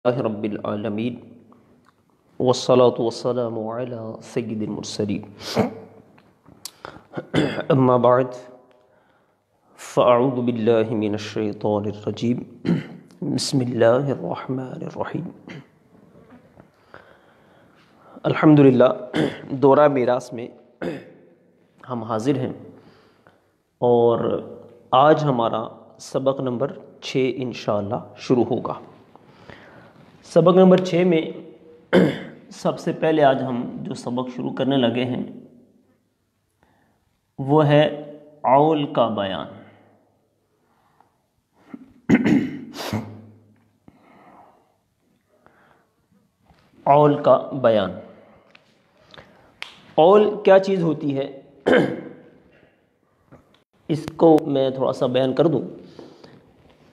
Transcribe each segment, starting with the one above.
اللہ رب العالمین والصلاة والسلام علی سید المرسلین اما بعد فاعوذ باللہ من الشیطان الرجیم بسم اللہ الرحمن الرحیم الحمدللہ دورہ میراث میں ہم حاضر ہیں اور آج ہمارا سبق نمبر 6 انشاءاللہ شروع ہوگا۔ سبق نمبر 6 میں سب سے پہلے آج ہم جو سبق شروع کرنے لگے ہیں وہ ہے عول کا بیان۔ عول کا بیان، عول کیا چیز ہوتی ہے اس کو میں تھوڑا سا بیان کر دوں،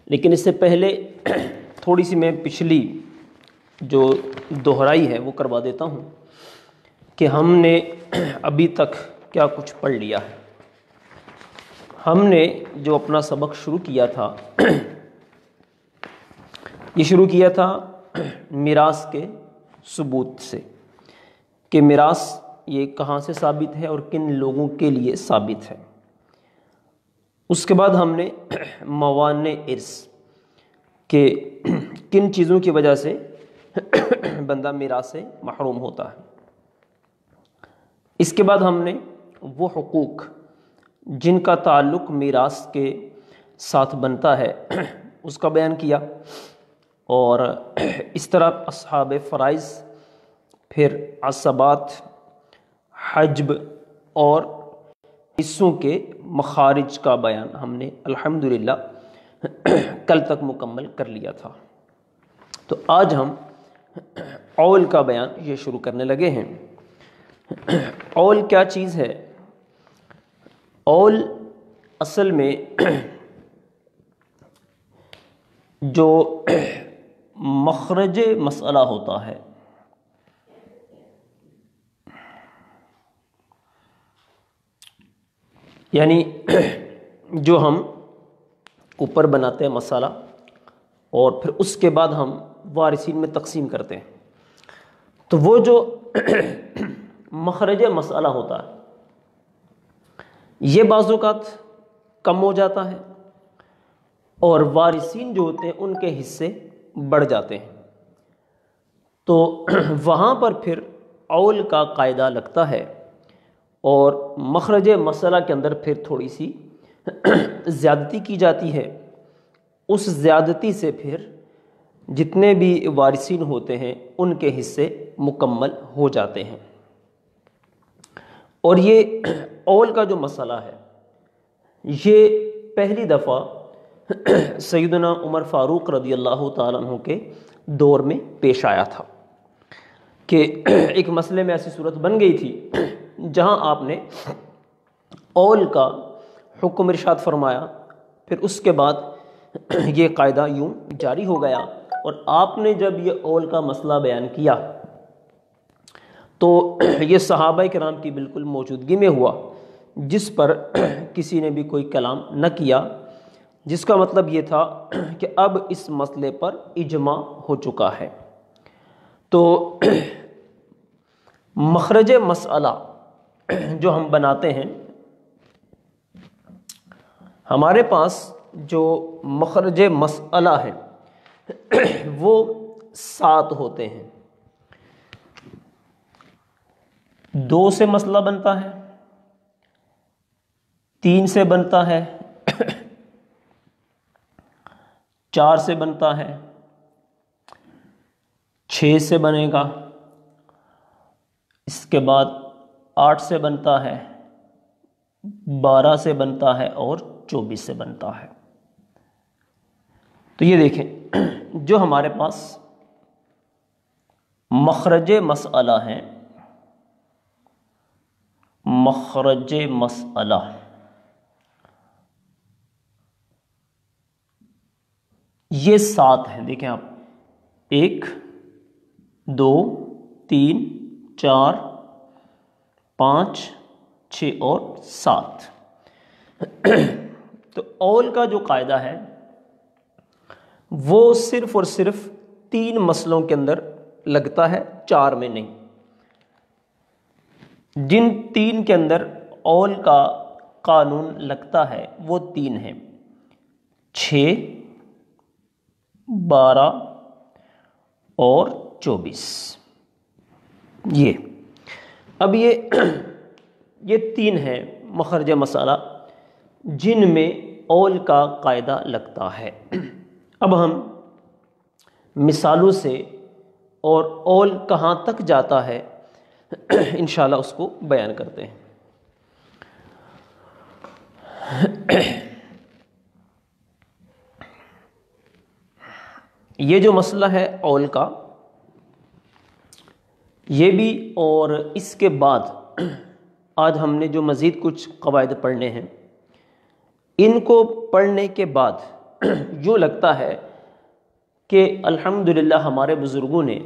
لیکن اس سے پہلے تھوڑی سی میں پچھلی جو دہرائی ہے وہ کروا دیتا ہوں کہ ہم نے ابھی تک کیا کچھ پڑھ لیا ہے۔ ہم نے جو اپنا سبق شروع کیا تھا یہ شروع کیا تھا میراث کے ثبوت سے، کہ میراث یہ کہاں سے ثابت ہے اور کن لوگوں کے لیے ثابت ہے۔ اس کے بعد ہم نے موانع ارث کہ کن چیزوں کی وجہ سے بندہ میراث سے محروم ہوتا ہے۔ اس کے بعد ہم نے وہ حقوق جن کا تعلق میراث کے ساتھ بنتا ہے اس کا بیان کیا، اور اس طرح اصحاب فرائض، پھر عصبات، حجب اور حصوں کے مخارج کا بیان ہم نے الحمدللہ کل تک مکمل کر لیا تھا۔ تو آج ہم عول کا بیان یہ شروع کرنے لگے ہیں۔ عول کیا چیز ہے؟ عول اصل میں جو مخرج مسئلہ ہوتا ہے، یعنی جو ہم اوپر بناتے ہیں مسئلہ اور پھر اس کے بعد ہم وارثین میں تقسیم کرتے ہیں، تو وہ جو مخرج مسئلہ ہوتا ہے یہ بعض اوقات کم ہو جاتا ہے اور وارثین جو ہوتے ہیں ان کے حصے بڑھ جاتے ہیں، تو وہاں پر پھر عول کا قاعدہ لگتا ہے اور مخرج مسئلہ کے اندر پھر تھوڑی سی زیادتی کی جاتی ہے۔ اس زیادتی سے پھر جتنے بھی وارثین ہوتے ہیں ان کے حصے مکمل ہو جاتے ہیں۔ اور یہ عول کا جو مسئلہ ہے یہ پہلی دفعہ سیدنا عمر فاروق رضی اللہ تعالیٰ عنہ کے دور میں پیش آیا تھا، کہ ایک مسئلے میں ایسی صورت بن گئی تھی جہاں آپ نے عول کا حکم ارشاد فرمایا، پھر اس کے بعد یہ قاعدہ یوں جاری ہو گیا، اور آپ نے جب یہ عول کا مسئلہ بیان کیا تو یہ صحابہ کرام کی بالکل موجودگی میں ہوا، جس پر کسی نے بھی کوئی کلام نہ کیا، جس کا مطلب یہ تھا کہ اب اس مسئلے پر اجماع ہو چکا ہے۔ تو مخرج مسئلہ جو ہم بناتے ہیں، ہمارے پاس جو مخرج مسئلہ ہے وہ 7 ہوتے ہیں۔ 2 سے مسئلہ بنتا ہے، 3 سے بنتا ہے، 4 سے بنتا ہے، 6 سے بنے گا، اس کے بعد 8 سے بنتا ہے، 12 سے بنتا ہے اور 24 سے بنتا ہے۔ تو یہ دیکھیں جو ہمارے پاس مخرج مسئلہ ہیں، مخرج مسئلہ یہ 7 ہیں۔ دیکھیں آپ، 1 2 3 4 5 6 اور 7۔ تو عول کا جو قاعدہ ہے وہ صرف اور صرف 3 مسئلوں کے اندر لگتا ہے، 4 میں نہیں۔ جن 3 کے اندر اول کا قانون لگتا ہے وہ 3 ہیں، 6، 12 اور 24۔ اب یہ 3 ہیں مخرج مسئلہ جن میں اول کا قاعدہ لگتا ہے۔ اب ہم مثالوں سے اور اول کہاں تک جاتا ہے انشاءاللہ اس کو بیان کرتے ہیں۔ یہ جو مسئلہ ہے اول کا، یہ بھی اور اس کے بعد آج ہم نے جو مزید کچھ قواعد پڑھنے ہیں، ان کو پڑھنے کے بعد یوں لگتا ہے کہ الحمدللہ ہمارے بزرگوں نے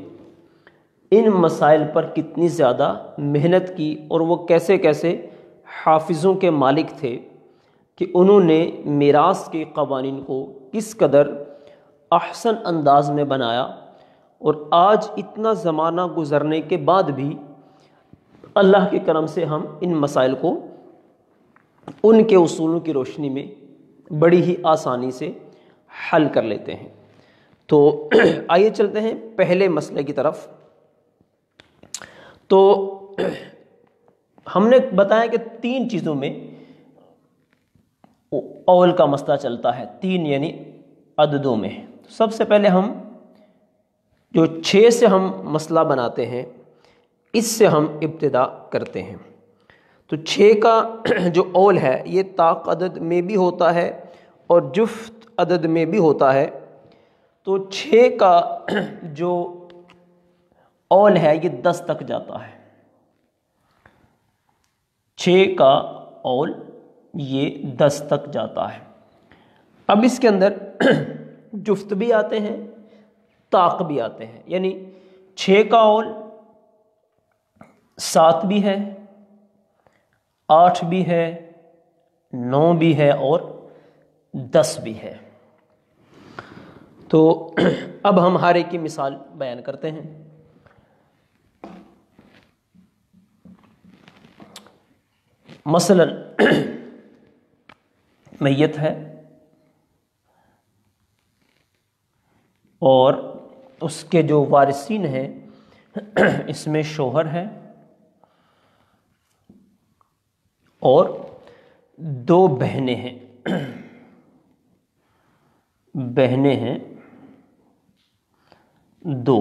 ان مسائل پر کتنی زیادہ محنت کی، اور وہ کیسے کیسے حافظوں کے مالک تھے کہ انہوں نے میراث کے قوانین کو کس قدر احسن انداز میں بنایا، اور آج اتنا زمانہ گزرنے کے بعد بھی اللہ کے کرم سے ہم ان مسائل کو ان کے اصولوں کی روشنی میں بڑی ہی آسانی سے حل کر لیتے ہیں۔ تو آئیے چلتے ہیں پہلے مسئلے کی طرف۔ تو ہم نے بتایا کہ 3 چیزوں میں اول کا مسئلہ چلتا ہے، 3 یعنی عددوں میں۔ سب سے پہلے ہم جو 6 سے ہم مسئلہ بناتے ہیں، اس سے ہم ابتدا کرتے ہیں۔ تو 6 کا جو اول ہے یہ طاق عدد میں بھی ہوتا ہے اور جفت عدد میں بھی ہوتا ہے۔ تو 6 کا جو اول ہے یہ 10 تک جاتا ہے۔ 6 کا اول یہ 10 تک جاتا ہے۔ اب اس کے اندر جفت بھی آتے ہیں، طاق بھی آتے ہیں، یعنی 6 کا اول 7 بھی ہے، 8 بھی ہے، 9 بھی ہے اور 10 بھی ہے۔ تو اب ہم ہر ایک کی مثال بیان کرتے ہیں۔ مثلا میت ہے اور اس کے جو وارثین ہیں اس میں شوہر ہے اور 2 بہنیں ہیں، بہنیں ہیں 2۔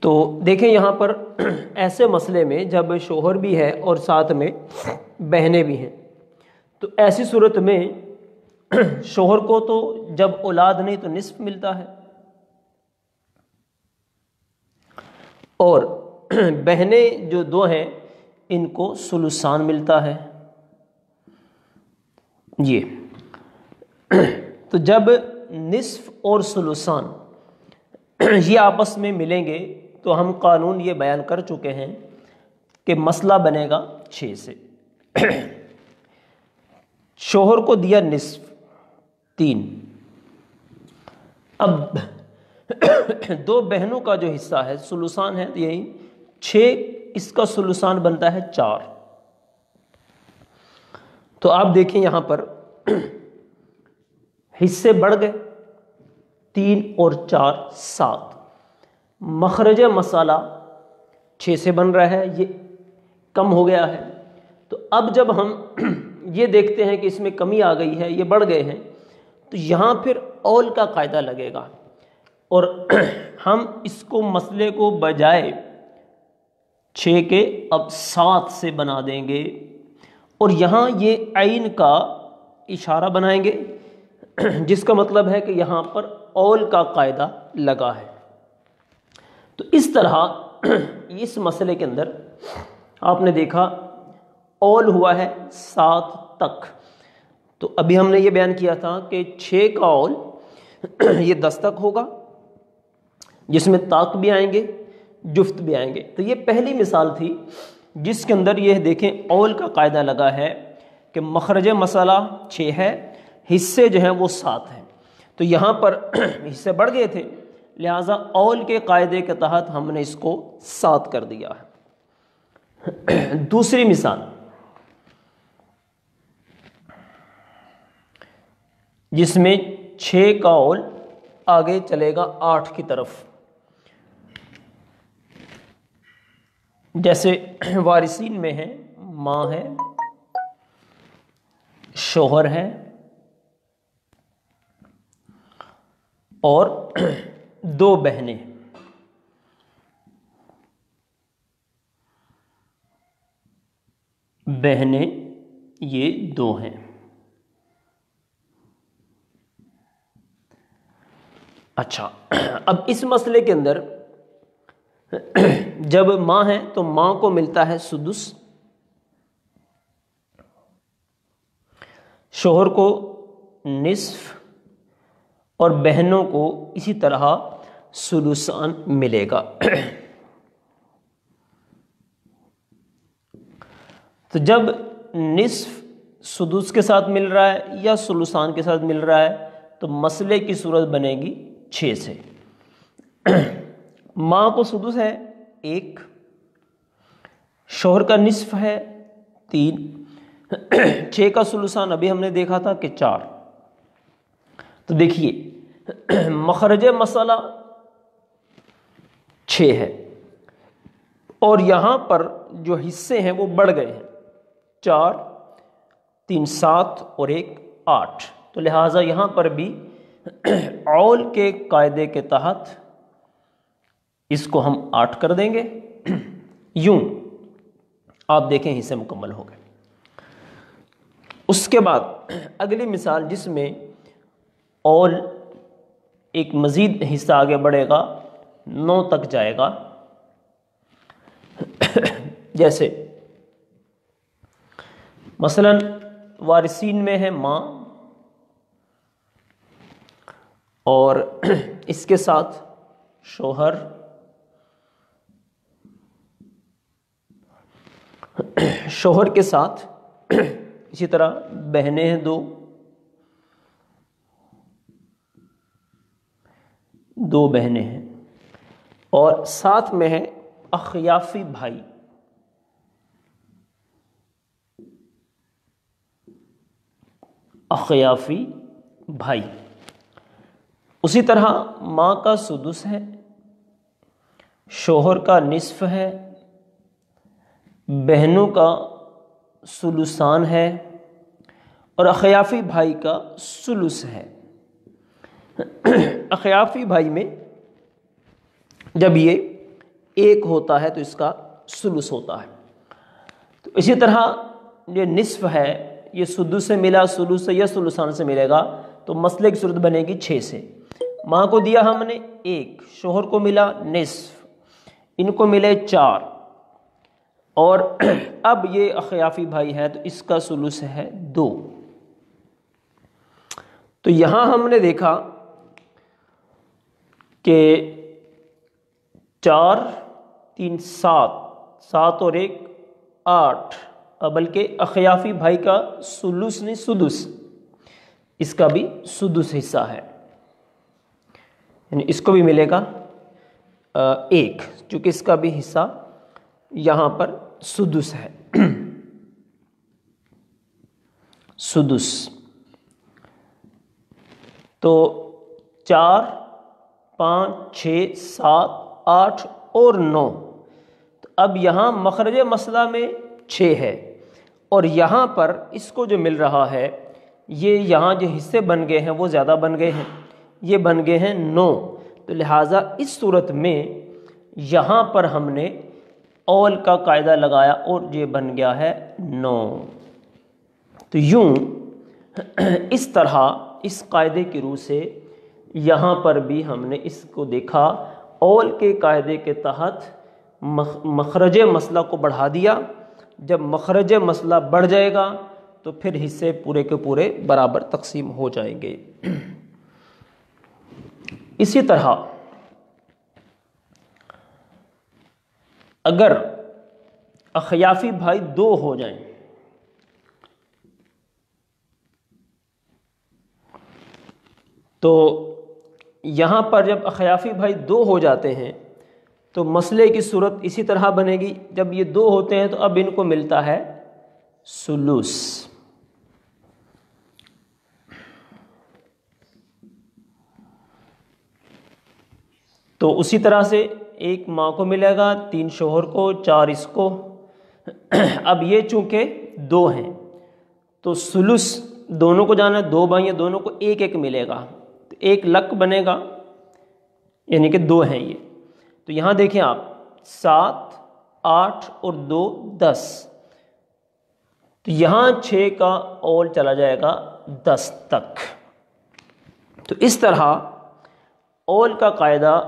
تو دیکھیں یہاں پر ایسے مسئلے میں جب شوہر بھی ہے اور ساتھ میں بہنیں بھی ہیں، تو ایسی صورت میں شوہر کو تو جب اولاد نہیں تو نصف ملتا ہے، اور بہنیں جو 2 ہیں ان کو ثلثان ملتا ہے۔ تو جب نصف اور ثلثان یہ آپس میں ملیں گے تو ہم قانون یہ بیان کر چکے ہیں کہ مسئلہ بنے گا 6 سے۔ شوہر کو دیا نصف 3، اب 2 بہنوں کا جو حصہ ہے ثلثان ہے، یہی 6، اس کا ثلثان بنتا ہے 4۔ تو آپ دیکھیں یہاں پر حصے بڑھ گئے، 3 اور 4 7۔ مخرج مسئلہ 6 سے بن رہا ہے، یہ کم ہو گیا ہے۔ تو اب جب ہم یہ دیکھتے ہیں کہ اس میں کمی آ گئی ہے، یہ بڑھ گئے ہیں، تو یہاں پھر اول کا قاعدہ لگے گا، اور ہم اس کو مسئلے کو بجائے 6 کے اب 7 سے بنا دیں گے، اور یہاں یہ عین کا اشارہ بنائیں گے، جس کا مطلب ہے کہ یہاں پر اول کا قاعدہ لگا ہے۔ تو اس طرح اس مسئلے کے اندر آپ نے دیکھا اول ہوا ہے 7 تک۔ تو ابھی ہم نے یہ بیان کیا تھا کہ 6 کا اول یہ 10 تک ہوگا، جس میں طاق بھی آئیں گے، جفت بھی آئیں گے۔ تو یہ پہلی مثال تھی جس کے اندر یہ دیکھیں اول کا قاعدہ لگا ہے کہ مخرج مسئلہ 6 ہے، حصے جو ہیں وہ 7 ہیں۔ تو یہاں پر حصے بڑھ گئے تھے، لہٰذا اول کے قاعدے کے تحت ہم نے اس کو 7 کر دیا ہے۔ دوسری مثال، جس میں 6 کا اول آگے چلے گا 8 کی طرف، جیسے وارثین میں ہے، ماں ہے، شوہر ہے اور 2 بہنیں، بہنیں یہ 2 ہیں۔ اچھا، اب اس مسئلے کے اندر جب ماں ہے تو ماں کو ملتا ہے سدس، شوہر کو نصف اور بہنوں کو اسی طرح سدسان ملے گا۔ تو جب نصف سدس کے ساتھ مل رہا ہے یا سلوسان کے ساتھ مل رہا ہے تو مسئلے کی صورت بنے گی 6 سے۔ ماں کو سدس ہے 1، شوہر کا نصف ہے 3، 6 کا سلوسان ابھی ہم نے دیکھا تھا کہ 4۔ تو دیکھیے مخرج مسئلہ 6 ہے اور یہاں پر جو حصے ہیں وہ بڑھ گئے ہیں، 4، 3 7 اور 1 8، تو لہٰذا یہاں پر بھی اول کے قاعدے کے تحت اس کو ہم 8 کر دیں گے۔ یوں آپ دیکھیں حصے مکمل ہو گئے۔ اس کے بعد اگلی مثال جس میں اول ایک مزید حصہ آگے بڑھے گا، 9 تک جائے گا، جیسے مثلا وارثین میں ہے ماں اور اس کے ساتھ شوہر، شوہر کے ساتھ اسی طرح بہنیں ہیں 2 بہنیں ہیں، اور ساتھ میں ہے اخیافی بھائی، اخیافی بھائی۔ اسی طرح ماں کا سدس ہے، شوہر کا نصف ہے، بہنوں کا سلوسان ہے اور اخیافی بھائی کا سلس ہے۔ اخیافی بھائی میں جب یہ 1 ہوتا ہے تو اس کا سلس ہوتا ہے۔ تو اسی طرح یہ نصف ہے، یہ سدس سے ملا، سلس سے یا سلسان سے ملے گا تو مسئلے کی صورت بنے گی 6 سے۔ ماں کو دیا ہم نے 1، شوہر کو ملا نصف، ان کو ملے 4، اور اب یہ اخیافی بھائی ہے تو اس کا سلس ہے 2۔ تو یہاں ہم نے دیکھا کہ 4 3 7 7 اور 1 8، بلکہ اخیافی بھائی کا سلس نہیں سدس، اس کا بھی سدس حصہ ہے، یعنی اس کو بھی ملے گا 1، چونکہ اس کا بھی حصہ یہاں پر سدس ہے، سدس۔ تو 4 5 6 7 8 اور 9، تو اب یہاں مخرج مسئلہ میں 6 ہے اور یہاں پر اس کو جو مل رہا ہے، یہ یہاں جو حصے بن گئے ہیں وہ زیادہ بن گئے ہیں، یہ بن گئے ہیں 9، تو لہٰذا اس صورت میں یہاں پر ہم نے اول کا قاعدہ لگایا اور یہ بن گیا ہے 9۔ تو یوں اس طرح اس قاعدے کی روح سے یہاں پر بھی ہم نے اس کو دیکھا، اول کے قاعدے کے تحت مخرج مسئلہ کو بڑھا دیا، جب مخرج مسئلہ بڑھ جائے گا تو پھر حصے پورے کے پورے برابر تقسیم ہو جائیں گے۔ اسی طرح اگر اخیافی بھائی 2 ہو جائیں، تو یہاں پر جب اخیافی بھائی 2 ہو جاتے ہیں تو مسئلے کی صورت اسی طرح بنے گی. جب یہ 2 ہوتے ہیں تو اب ان کو ملتا ہے سلوس. تو اسی طرح سے 1 ماں کو ملے گا، 3 شوہر کو، 4 اس کو. اب یہ چونکہ 2 ہیں تو سلوس دونوں کو جانا ہے، 2 بھائی ہیں، دونوں کو 1 ملے گا، تو 1 لک بنے گا، یعنی کہ 2 ہیں یہ. تو یہاں دیکھیں آپ 7 8 اور 2 10، تو یہاں 6 کا اول چلا جائے گا 10 تک. تو اس طرح اول کا قاعدہ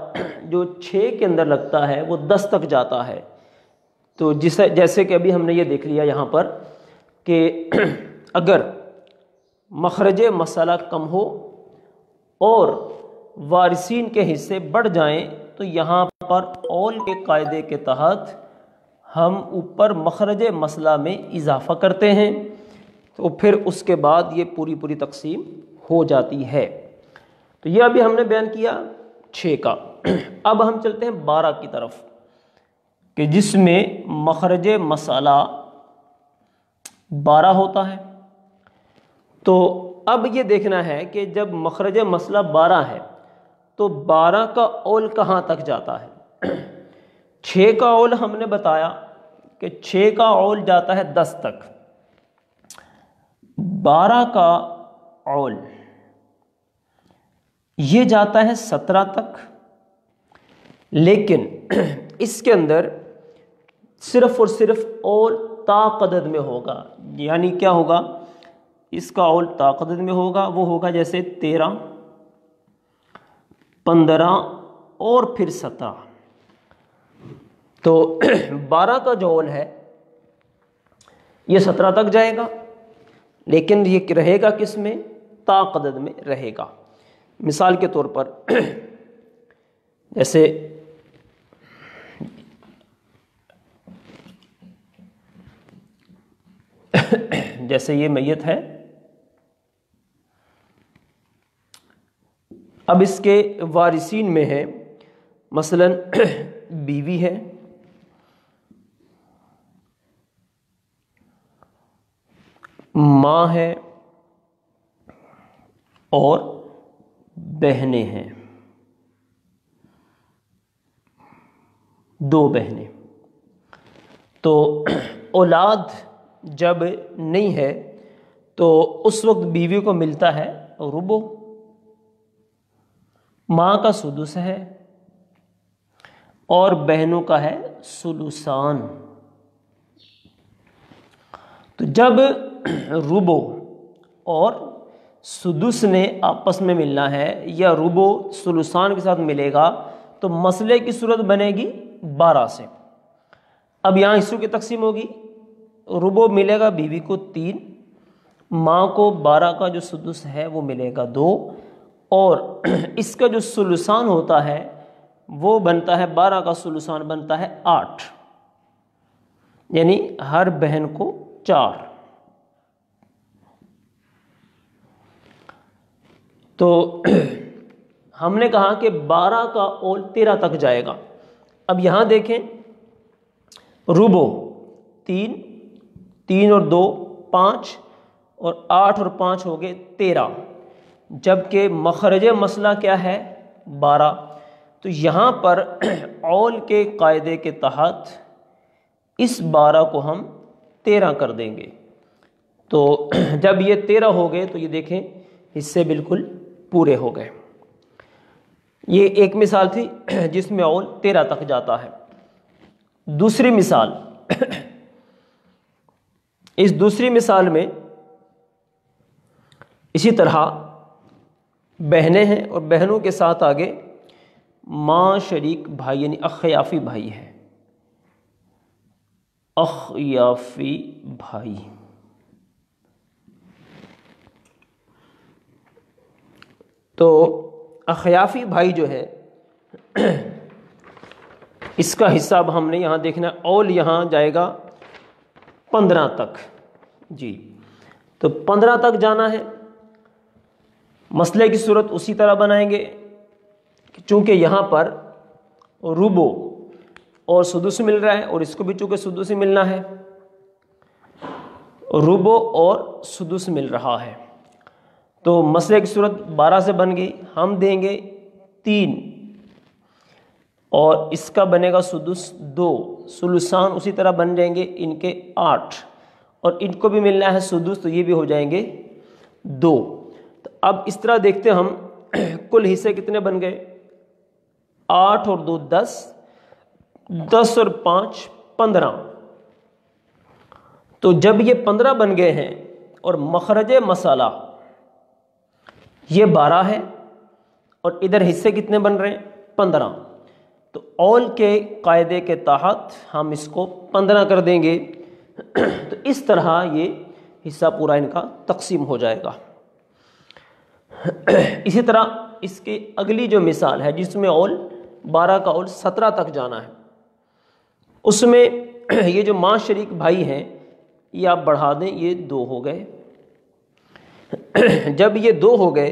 جو 6 کے اندر لگتا ہے وہ 10 تک جاتا ہے. تو جیسے کہ ابھی ہم نے یہ دیکھ لیا یہاں پر کہ اگر مخرج مسئلہ کم ہو اور وارثین کے حصے بڑھ جائیں تو یہاں پر اول کے قاعدے کے تحت ہم اوپر مخرج مسئلہ میں اضافہ کرتے ہیں، تو پھر اس کے بعد یہ پوری تقسیم ہو جاتی ہے. تو یہ ابھی ہم نے بیان کیا 6 کا. اب ہم چلتے ہیں 12 کی طرف کہ جس میں مخرج مسئلہ 12 ہوتا ہے. تو اب یہ دیکھنا ہے کہ جب مخرج مسئلہ 12 ہے تو 12 کا اول کہاں تک جاتا ہے. 6 کا اول ہم نے بتایا کہ 6 کا اول جاتا ہے 10 تک. 12 کا اول یہ جاتا ہے 17 تک، لیکن اس کے اندر صرف اور صرف اول تا قدد میں ہوگا. یعنی کیا ہوگا، اس کا اول تا قدد میں ہوگا، وہ ہوگا جیسے 13 15 اور پھر 17. تو 12 کا جو اول ہے یہ 17 تک جائے گا، لیکن یہ رہے گا کس میں، تا قدد میں رہے گا. مثال کے طور پر جیسے یہ میت ہے، اب اس کے وارثین میں ہے مثلا بیوی ہے، ماں ہے اور بہنیں ہیں، 2 بہنیں. تو اولاد جب نہیں ہے تو اس وقت بیوی کو ملتا ہے ربع، ماں کا سدس ہے اور بہنوں کا ہے سلوسان. تو جب ربع اور سدس نے آپس میں ملنا ہے یا ربع سلوسان کے ساتھ ملے گا تو مسئلے کی صورت بنے گی 12 سے. اب یہاں حصوں کی تقسیم ہوگی، ربع ملے گا بیوی کو 3، ماں کو 12 کا جو سدس ہے وہ ملے گا 2، اور اس کا جو سلوسان ہوتا ہے وہ بنتا ہے 12 کا سلوسان بنتا ہے 8، یعنی ہر بہن کو 4. تو ہم نے کہا کہ 12 کا اول 13 تک جائے گا. اب یہاں دیکھیں ربع 3 اور 2 5 اور 8 اور 5 ہو گئے 13، جبکہ مخرج مسئلہ کیا ہے 12. تو یہاں پر اول کے قاعدے کے تحت اس 12 کو ہم 13 کر دیں گے. تو جب یہ 13 ہو گئے تو یہ دیکھیں حصے بالکل پورے ہو گئے. یہ ایک مثال تھی جس میں اول 13 تک جاتا ہے. دوسری مثال، اس دوسری مثال میں اسی طرح بہنیں ہیں اور بہنوں کے ساتھ آگے ماں شریک بھائی یعنی اخیافی بھائی ہے، اخیافی بھائی. تو اخیافی بھائی جو ہے اس کا حصہ اب ہم نے یہاں دیکھنا ہے، اول یہاں جائے گا 15 تک. جی تو 15 تک جانا ہے. مسئلے کی صورت اسی طرح بنائیں گے کہ چونکہ یہاں پر ربع اور سدس مل رہا ہے اور اس کو بھی چونکہ سدس ہی ملنا ہے، ربع اور سدس مل رہا ہے، تو مسئلے کی صورت 12 سے بن گئی، ہم دیں گے 3 اور اس کا بنے گا سدس 2، ثلثان اسی طرح بن جائیں گے ان کے 8 اور ان کو بھی ملنا ہے سدس، تو یہ بھی ہو جائیں گے 2۔ تو اب اس طرح دیکھتے ہم کل حصے کتنے بن گئے، 8 اور 2 10، 10 اور 5 15۔ تو جب یہ 15 بن گئے ہیں اور مخرج مسئلہ یہ 12 ہے اور ادھر حصے کتنے بن رہے ہیں 15، تو اول کے قاعدے کے تحت ہم اس کو 15 کر دیں گے، تو اس طرح یہ حصہ پورا ان کا تقسیم ہو جائے گا۔ اسی طرح اس کی اگلی جو مثال ہے جس میں اول 12 کا اول 17 تک جانا ہے، اس میں یہ جو ماں شریک بھائی ہیں یہ آپ بڑھا دیں، یہ 2 ہو گئے۔ جب یہ 2 ہو گئے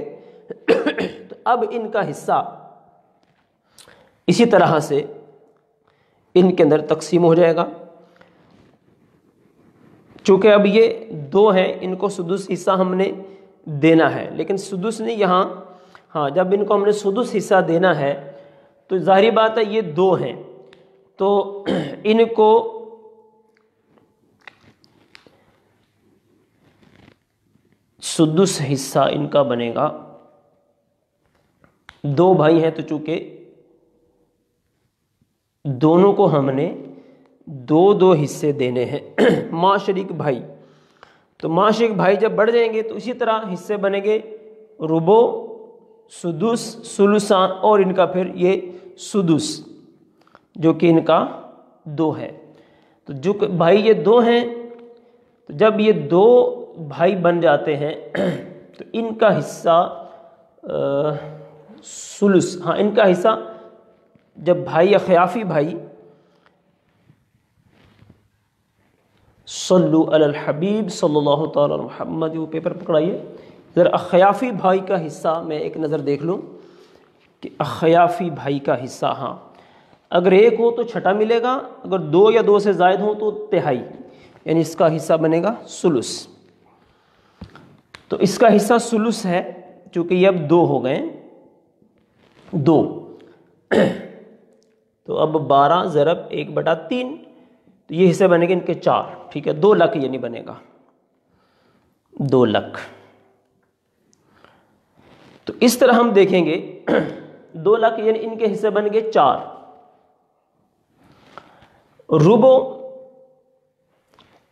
تو اب ان کا حصہ اسی طرح سے ان کے اندر تقسیم ہو جائے گا، چونکہ اب یہ 2 ہیں، ان کو سدس حصہ ہم نے دینا ہے، لیکن سدس نہیں یہاں، ہاں جب ان کو ہم نے سدس حصہ دینا ہے تو ظاہری بات ہے یہ 2 ہیں، تو ان کو سدس حصہ ان کا بنے گا، 2 بھائی ہیں تو چونکہ دونوں کو ہم نے 2 حصے دینے ہیں ماں شریک بھائی، تو ماں شریک بھائی جب بڑھ جائیں گے تو اسی طرح حصے بنیں گے ربع، سدس، ثلثان اور ان کا پھر یہ سدس جو کہ ان کا 2 ہے۔ تو جو بھائی یہ 2 ہیں، تو جب یہ 2 بھائی بن جاتے ہیں تو ان کا حصہ ثلث، ہاں ان کا حصہ جب بھائی یا خیافی بھائی، صلو علی الحبیب صلی اللہ تعالی علی محمد، وہ پیپر پکڑائیے ذرا، اخیافی بھائی کا حصہ میں ایک نظر دیکھ لوں کہ اخیافی بھائی کا حصہ، ہاں اگر 1 ہو تو چھٹا ملے گا، اگر 2 یا 2 سے زائد ہو تو تہائی، یعنی اس کا حصہ بنے گا ثلث۔ تو اس کا حصہ ثلث ہے چونکہ یہ اب 2 ہو گئے، 2 تو اب 12 ضرب 1/3، تو یہ حصے بنے گے ان کے 4، ٹھیک ہے، 2 لکھ یعنی بنے گا 2 لکھ۔ تو اس طرح ہم دیکھیں گے 2 لکھ یعنی ان کے حصے بن گئے 4، ربع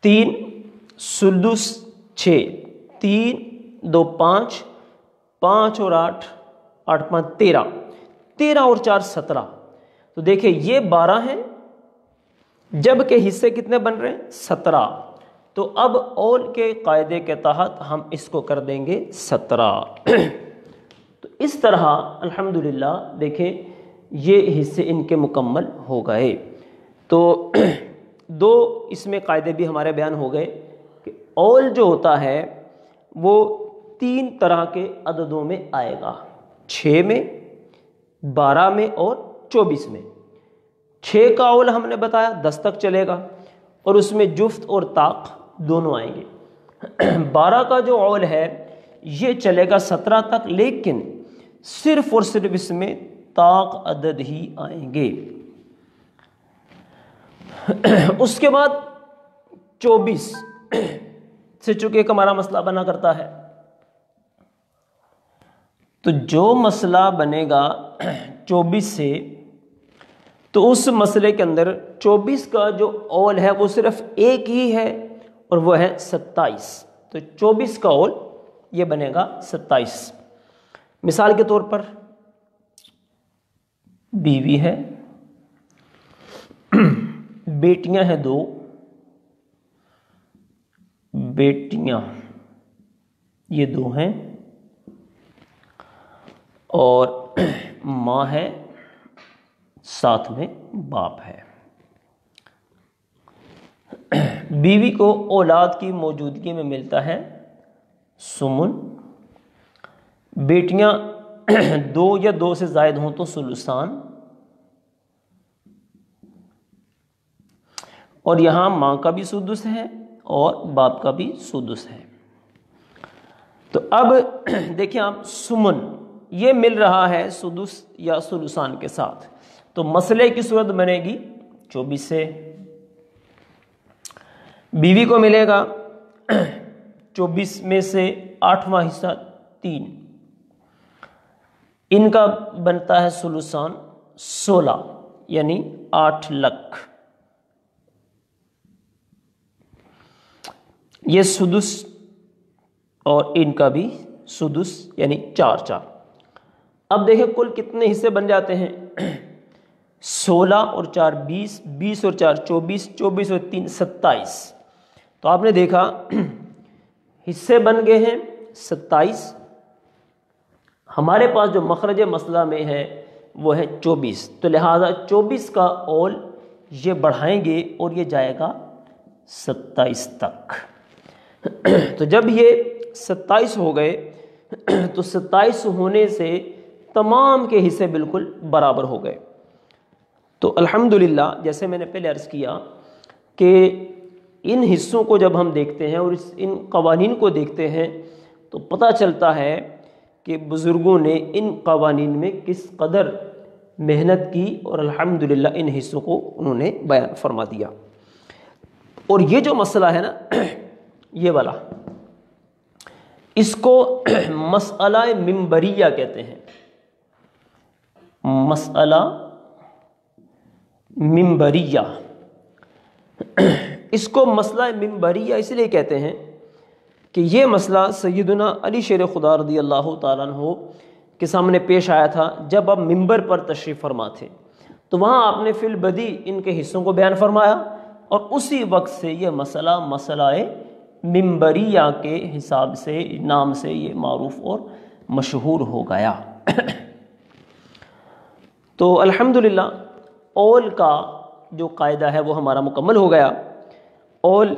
3، سدس 6، 3 2 5، 5 اور 8، 8 5 13، 13 اور 4 17۔ تو دیکھیں یہ 12 ہیں جب کہ حصے کتنے بن رہے ہیں 17، تو اب اول کے قاعدے کے تحت ہم اس کو کر دیں گے 17۔ تو اس طرح الحمدللہ دیکھیں یہ حصے ان کے مکمل ہو گئے۔ تو 2 اس میں قاعدے بھی ہمارے بیان ہو گئے کہ اول جو ہوتا ہے وہ 3 طرح کے عددوں میں آئے گا، 6 میں، 12 میں اور 24 میں۔ 6 کا اول ہم نے بتایا 10 تک چلے گا اور اس میں جفت اور طاق دونوں آئیں گے۔ 12 کا جو اول ہے یہ چلے گا 17 تک، لیکن صرف اور صرف اس میں طاق عدد ہی آئیں گے۔ اس کے بعد 24 سے چونکہ ایک ہمارا مسئلہ بنا کرتا ہے، تو جو مسئلہ بنے گا 24 سے، تو اس مسئلے کے اندر 24 کا جو اول ہے وہ صرف ایک ہی ہے اور وہ ہے 27، تو 24 کا اول یہ بنے گا 27۔ مثال کے طور پر بیوی ہے، بیٹیاں ہیں 2، بیٹیاں یہ 2 ہیں، اور ماں ہے، ساتھ میں باپ ہے۔ بیوی کو اولاد کی موجودگی میں ملتا ہے سمن، بیٹیاں دو یا دو سے زائد ہوں تو سلوسان، اور یہاں ماں کا بھی سدس ہے اور باپ کا بھی سدس ہے۔ تو اب دیکھیں آپ، سمن یہ مل رہا ہے سدس یا سلوسان کے ساتھ، تو مسئلے کی صورت بنے گی 24 سے، بیوی کو ملے گا 24 میں سے 8واں حصہ 3، ان کا بنتا ہے سلوسان 16 یعنی 8 لک، یہ سدس اور ان کا بھی سدس یعنی 4 اب دیکھیں کل کتنے حصے بن جاتے ہیں، 16 اور 4 20، 20 اور 4 24، 24 اور 3 27۔ تو آپ نے دیکھا حصے بن گئے ہیں 27، ہمارے پاس جو مخرج مسئلہ میں ہے وہ ہے 24، تو لہٰذا 24 کا اول یہ بڑھائیں گے اور یہ جائے گا 27 تک۔ تو جب یہ 27 ہو گئے تو 27 ہونے سے تمام کے حصے بالکل برابر ہو گئے۔ تو الحمدللہ جیسے میں نے پہلے عرض کیا کہ ان حصوں کو جب ہم دیکھتے ہیں اور ان قوانین کو دیکھتے ہیں تو پتہ چلتا ہے کہ بزرگوں نے ان قوانین میں کس قدر محنت کی اور الحمدللہ ان حصوں کو انہوں نے بیان فرما دیا۔ اور یہ جو مسئلہ ہے نا یہ والا، اس کو مسئلہ منبریہ کہتے ہیں، مسئلہ منبریہ۔ اس کو مسئلہ منبریہ اس لیے کہتے ہیں کہ یہ مسئلہ سیدنا علی شیر خدا رضی اللہ تعالیٰ عنہ کے سامنے پیش آیا تھا جب آپ منبر پر تشریف فرما تھے، تو وہاں آپ نے فی البدی ان کے حصوں کو بیان فرمایا، اور اسی وقت سے یہ مسئلہ مسئلہ منبریہ کے حساب سے نام سے یہ معروف اور مشہور ہو گیا۔ تو الحمدللہ اول کا جو قاعدہ ہے وہ ہمارا مکمل ہو گیا۔ اول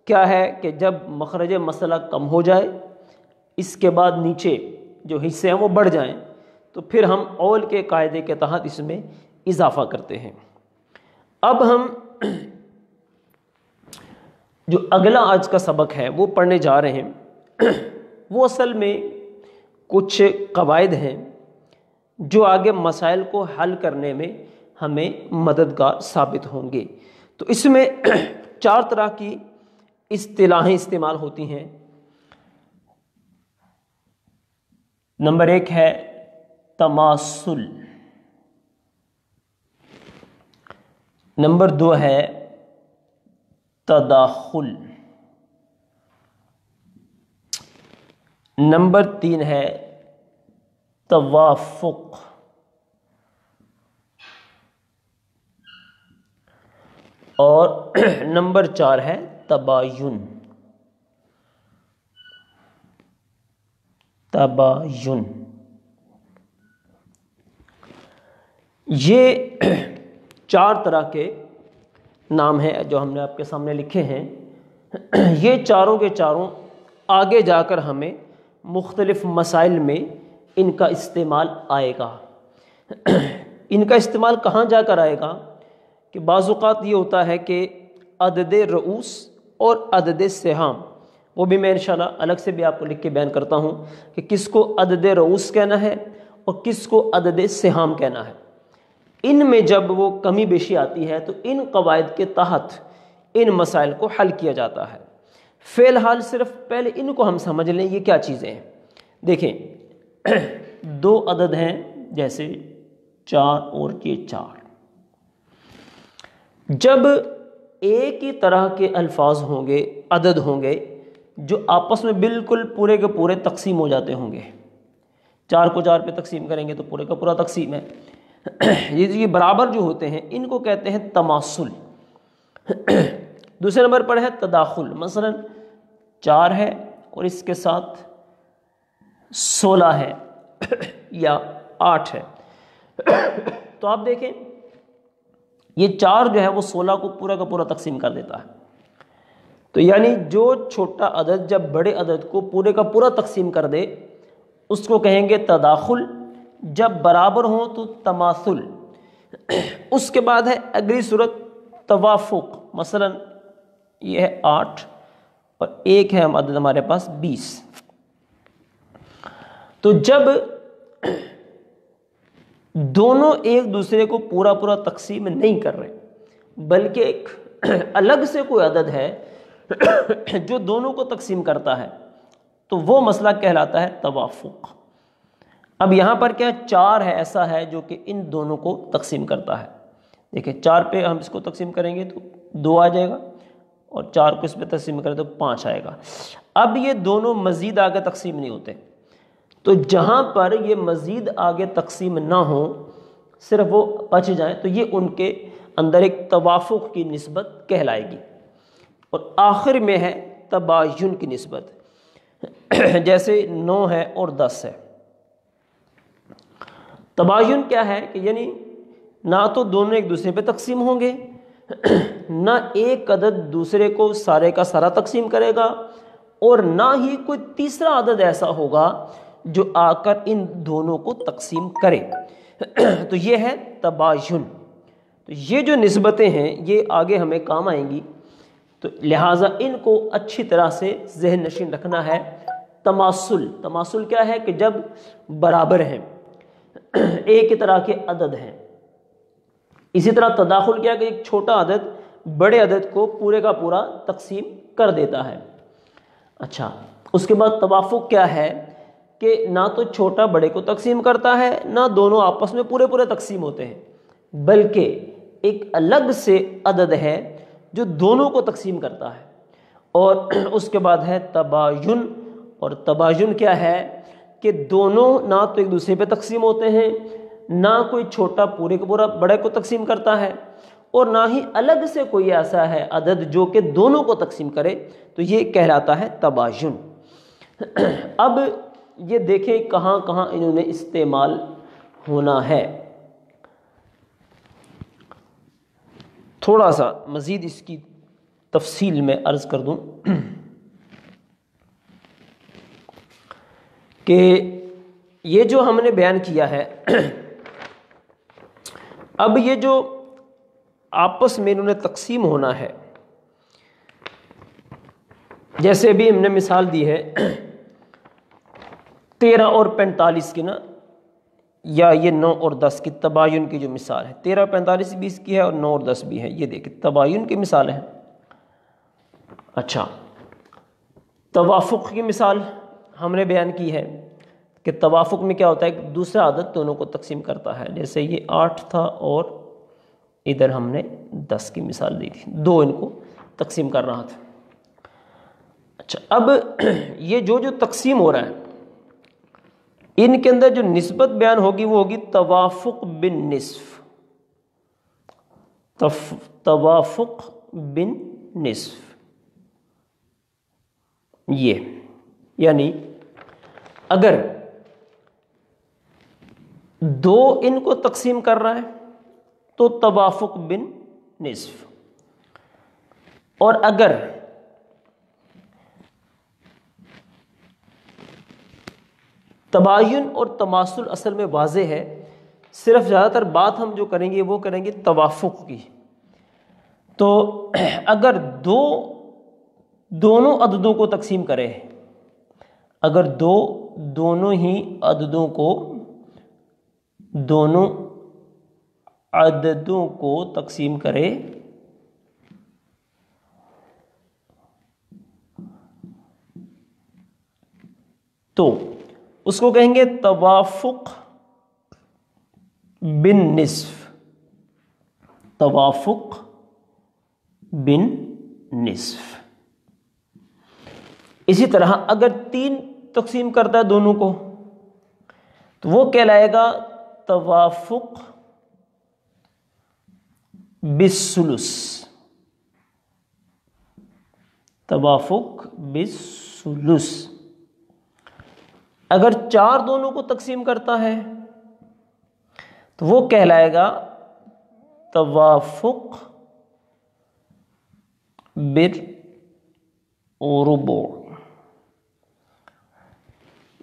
کیا ہے کہ جب مخرج مسئلہ کم ہو جائے، اس کے بعد نیچے جو حصے ہیں وہ بڑھ جائیں، تو پھر ہم اول کے قاعدے کے تحت اس میں اضافہ کرتے ہیں۔ اب ہم جو اگلا آج کا سبق ہے وہ پڑھنے جا رہے ہیں، وہ اصل میں کچھ قواعد ہیں جو آگے مسائل کو حل کرنے میں ہمیں مددگار ثابت ہوں گے۔ تو اس میں 4 طرح کی اصطلاحیں استعمال ہوتی ہیں۔ نمبر 1 ہے تماثل، نمبر 2 ہے تداخل، نمبر 3 ہے توافق، اور نمبر 4 ہے تباین۔ تباین یہ 4 طرح کے نام ہیں جو ہم نے آپ کے سامنے لکھے ہیں۔ یہ چاروں کے چاروں آگے جا کر ہمیں مختلف مسائل میں ان کا استعمال آئے گا۔ ان کا استعمال کہاں جا کر آئے گا کہ بعض اوقات یہ ہوتا ہے کہ عدد رؤوس اور عدد سہام، وہ بھی میں انشاءاللہ الگ سے بھی آپ کو لکھ کے بیان کرتا ہوں کہ کس کو عدد رؤوس کہنا ہے اور کس کو عدد سہام کہنا ہے۔ ان میں جب وہ کمی بیشی آتی ہے تو ان قواعد کے تحت ان مسائل کو حل کیا جاتا ہے۔ فی الحال صرف پہلے ان کو ہم سمجھ لیں یہ کیا چیزیں ہیں۔ دیکھیں 2 عدد ہیں جیسے 4 اور یہ 4، جب ایک ہی طرح کے الفاظ ہوں گے، عدد ہوں گے جو آپس میں بالکل پورے کے پورے تقسیم ہو جاتے ہوں گے، 4 کو 4 پہ تقسیم کریں گے تو پورے کا پورا تقسیم ہے، یہ برابر جو ہوتے ہیں ان کو کہتے ہیں تماثل۔ دوسرے نمبر پر ہے تداخل، مثلا 4 ہے اور اس کے ساتھ 16 ہے یا 8 ہے، تو آپ دیکھیں یہ 4 جو ہے وہ 16 کو پورا کا پورا تقسیم کر دیتا ہے۔ تو یعنی جو چھوٹا عدد جب بڑے عدد کو پورے کا پورا تقسیم کر دے اس کو کہیں گے تداخل، جب برابر ہوں تو تماثل، اس کے بعد ہے اگلی صورت توافق، مثلا یہ ہے 8 اور ایک ہے عدد ہمارے پاس 20. تو جب دونوں ایک دوسرے کو پورا پورا تقسیم نہیں کر رہے بلکہ ایک الگ سے کوئی عدد ہے جو دونوں کو تقسیم کرتا ہے، تو وہ مسئلہ کہلاتا ہے توافق. اب یہاں پر کیا 4 ہے، ایسا ہے جو کہ ان دونوں کو تقسیم کرتا ہے. دیکھیں 4 پہ ہم اس کو تقسیم کریں گے تو 2 آ جائے گا، اور 4 کو اس پہ تقسیم کریں تو 5 آئے گا. اب یہ دونوں مزید آگے تقسیم نہیں ہوتے، تو جہاں پر یہ مزید آگے تقسیم نہ ہو، صرف وہ بچ جائیں، تو یہ ان کے اندر ایک توافق کی نسبت کہلائے گی. اور آخر میں ہے تباین کی نسبت، جیسے 9 ہے اور 10 ہے. تباین کیا ہے کہ یعنی نہ تو دونوں ایک دوسرے پہ تقسیم ہوں گے، نہ ایک عدد دوسرے کو سارے کا سارا تقسیم کرے گا، اور نہ ہی کوئی تیسرا عدد ایسا ہوگا جو آ کر ان دونوں کو تقسیم کرے. تو یہ ہے تباین. تو یہ جو نسبتیں ہیں یہ آگے ہمیں کام آئیں گی، تو لہٰذا ان کو اچھی طرح سے ذہن نشین رکھنا ہے. تماثل، تماثل کیا ہے کہ جب برابر ہیں، ایک ہی طرح کے عدد ہیں. اسی طرح تداخل کیا کہ ایک چھوٹا عدد بڑے عدد کو پورے کا پورا تقسیم کر دیتا ہے. اچھا، اس کے بعد توافق کیا ہے کہ نہ تو چھوٹا بڑے کو تقسیم کرتا ہے، نہ دونوں آپس میں پورے پورے تقسیم ہوتے ہیں، بلکہ ایک الگ سے عدد ہے جو دونوں کو تقسیم کرتا ہے. اور اس کے بعد ہے تباین. اور تباین کیا ہے کہ دونوں نہ تو ایک دوسرے پہ تقسیم ہوتے ہیں، نہ کوئی چھوٹا پورے کو پورا بڑے کو تقسیم کرتا ہے، اور نہ ہی الگ سے کوئی ایسا ہے عدد جو کہ دونوں کو تقسیم کرے. تو یہ کہلاتا ہے تباین. اب یہ دیکھیں کہاں کہاں انہوں نے استعمال ہونا ہے. تھوڑا سا مزید اس کی تفصیل میں عرض کر دوں کہ یہ جو ہم نے بیان کیا ہے، اب یہ جو آپس میں انہوں نے تقسیم ہونا ہے، جیسے بھی ہم نے مثال دی ہے 13 اور 45 کی نا، یا یہ 9 اور 10 کی تباین کی جو مثال ہے، 13 45 20 کی ہے اور 9 اور 10 بھی ہے. یہ دیکھیں تباین کی مثال ہے. اچھا، توافق کی مثال ہم نے بیان کی ہے کہ توافق میں کیا ہوتا ہے، ایک دوسرا عدد دونوں کو تقسیم کرتا ہے. جیسے یہ 8 تھا اور ادھر ہم نے 10 کی مثال دی تھی، 2 ان کو تقسیم کر رہا تھا. اچھا، اب یہ جو تقسیم ہو رہا ہے، ان کے اندر جو نسبت بیان ہوگی وہ ہوگی توافق بن نصف. توافق بن نصف، یہ یعنی اگر 2 ان کو تقسیم کر رہا ہے تو توافق بن نصف، اور اگر تباین اور تماثل اصل میں واضح ہے، صرف زیادہ تر بات ہم جو کریں گے وہ کریں گے توافق کی. تو اگر دونوں عددوں کو تقسیم کرے، اگر دونوں ہی عددوں کو تقسیم کرے تو اس کو کہیں گے توافق بن نصف. توافق بن نصف. اسی طرح اگر 3 تقسیم کرتا ہے دونوں کو تو وہ کہلائے گا توافق بالثلث. توافق بالثلث. اگر 4 دونوں کو تقسیم کرتا ہے تو وہ کہلائے گا توافق بالربع.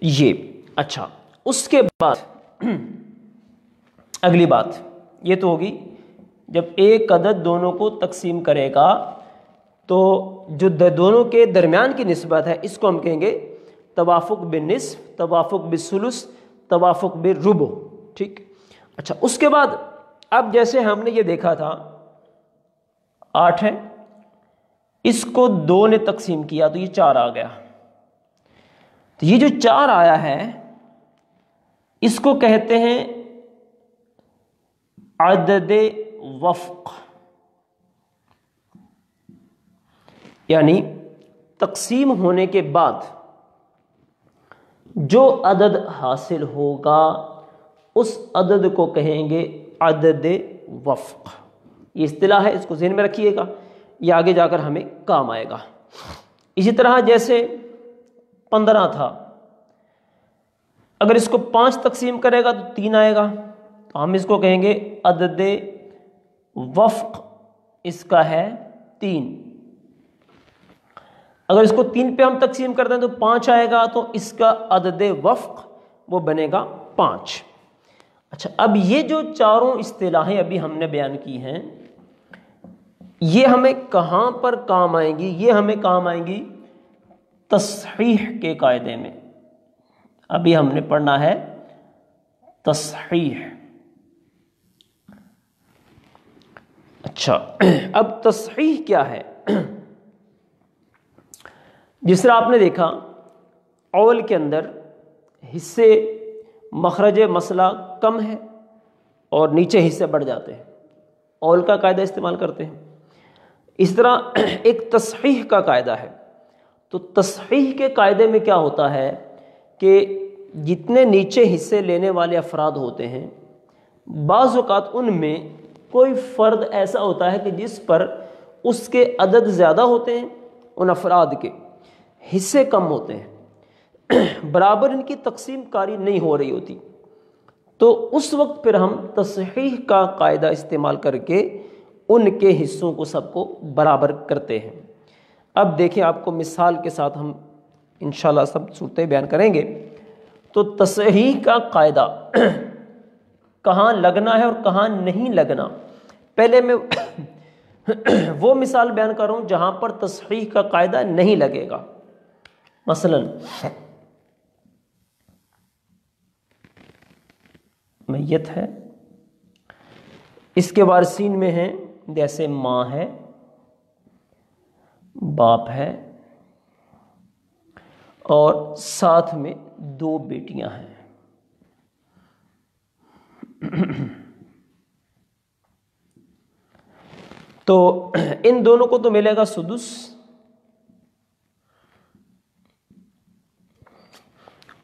یہ اچھا، اس کے بعد اگلی بات یہ تو ہوگی جب ایک عدد دونوں کو تقسیم کرے گا تو جو دونوں کے درمیان کی نسبت ہے اس کو ہم کہیں گے توافق بالنصف، توافق بالثلث، توافق بالربع، ٹھیک۔ اچھا، اس کے بعد اب جیسے ہم نے یہ دیکھا تھا 8 ہے، اس کو 2 نے تقسیم کیا تو یہ 4 آ گیا، تو یہ جو 4 آیا ہے اس کو کہتے ہیں عدد وفق، یعنی تقسیم ہونے کے بعد جو عدد حاصل ہوگا اس عدد کو کہیں گے عدد وفق۔ یہ اصطلاح ہے، اس کو ذہن میں رکھیے گا، یہ آگے جا کر ہمیں کام آئے گا۔ اسی طرح جیسے 15 تھا، اگر اس کو 5 تقسیم کرے گا تو 3 آئے گا، تو ہم اس کو کہیں گے عدد وفق، اس کا ہے 3۔ اگر اس کو 3 پہ ہم تقسیم کر دیں تو 5 آئے گا، تو اس کا عدد وفق وہ بنے گا 5۔ اچھا، اب یہ جو چاروں اصطلاحیں ابھی ہم نے بیان کی ہیں یہ ہمیں کہاں پر کام آئیں گی؟ یہ ہمیں کام آئیں گی تصحیح کے قاعدے میں۔ ابھی ہم نے پڑھنا ہے تصحیح۔ اچھا، اب تصحیح کیا ہے؟ جس طرح آپ نے دیکھا اول کے اندر حصے مخرج مسئلہ کم ہے اور نیچے حصے بڑھ جاتے ہیں، اول کا قاعدہ استعمال کرتے ہیں۔ اس طرح ایک تصحیح کا قاعدہ ہے، تو تصحیح کے قاعدے میں کیا ہوتا ہے کہ جتنے نیچے حصے لینے والے افراد ہوتے ہیں بعض اوقات ان میں کوئی فرد ایسا ہوتا ہے کہ جس پر اس کے عدد زیادہ ہوتے ہیں، ان افراد کے حصے کم ہوتے ہیں، برابر ان کی تقسیم کاری نہیں ہو رہی ہوتی، تو اس وقت پھر ہم تصحیح کا قاعدہ استعمال کر کے ان کے حصوں کو سب کو برابر کرتے ہیں۔ اب دیکھیں، آپ کو مثال کے ساتھ ہم انشاءاللہ سب صورتیں بیان کریں گے۔ تو تصحیح کا قاعدہ کہاں لگنا ہے اور کہاں نہیں لگنا، پہلے میں وہ مثال بیان کر رہا ہوں جہاں پر تصحیح کا قاعدہ نہیں لگے گا۔ مثلا میت ہے، اس کے وارثین میں ہیں جیسے ماں ہے، باپ ہے، اور ساتھ میں 2 بیٹیاں ہیں۔ تو ان دونوں کو تو ملے گا سدس،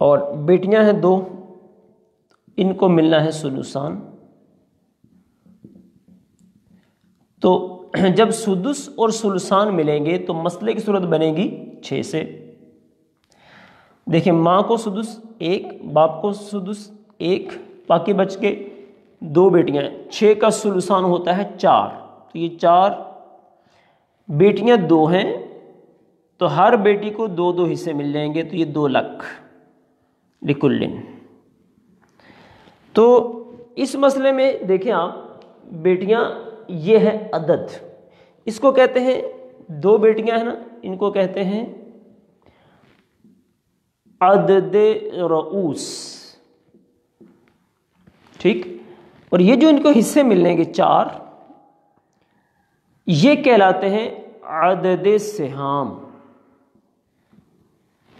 اور بیٹیاں ہیں 2، ان کو ملنا ہے سدسان۔ تو جب سدس اور سلسان ملیں گے تو مسئلے کی صورت بنے گی 6 سے۔ دیکھیں، ماں کو سدس 1، باپ کو سدس 1، باقی بچ کے 2 بیٹیاں ہیں، 6 کا سلسان ہوتا ہے 4، تو یہ 4 بیٹیاں 2 ہیں، تو ہر بیٹی کو 2 حصے مل جائیں گے، تو یہ 2 لکھ لکلن۔ تو اس مسئلے میں دیکھیں آپ، بیٹیاں یہ ہے عدد، اس کو کہتے ہیں 2 بیٹیاں ہیں نا، ان کو کہتے ہیں عدد رؤوس، ٹھیک۔ اور یہ جو ان کو حصے ملنے گے 4، یہ کہلاتے ہیں عدد سہام،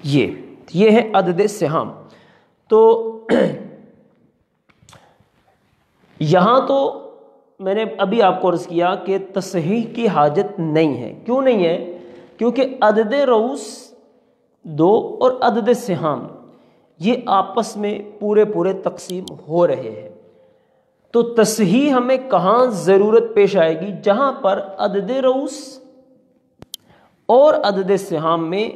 یہ ہے عدد سہام۔ تو یہاں تو میں نے ابھی آپ کو عرض کیا کہ تصحیح کی حاجت نہیں ہے۔ کیوں نہیں ہے؟ کیونکہ عدد رؤوس 2 اور عدد سہام یہ آپس میں پورے تقسیم ہو رہے ہیں، تو تصحیح ہمیں کہاں ضرورت پیش آئے گی؟ جہاں پر عدد رؤوس اور عدد سہام میں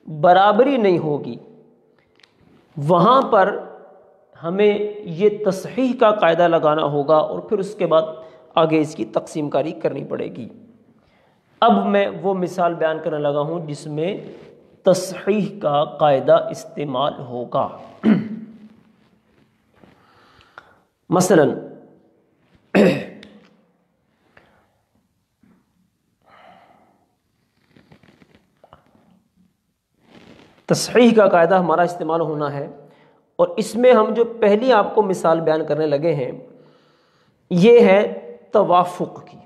برابری نہیں ہوگی، وہاں پر ہمیں یہ تصحیح کا قاعدہ لگانا ہوگا، اور پھر اس کے بعد آگے اس کی تقسیم کاری کرنی پڑے گی۔ اب میں وہ مثال بیان کرنے لگا ہوں جس میں تصحیح کا قاعدہ استعمال ہوگا۔ مثلا تصحیح کا قاعدہ ہمارا استعمال ہونا ہے، اور اس میں ہم جو پہلی آپ کو مثال بیان کرنے لگے ہیں یہ ہے توافق کی،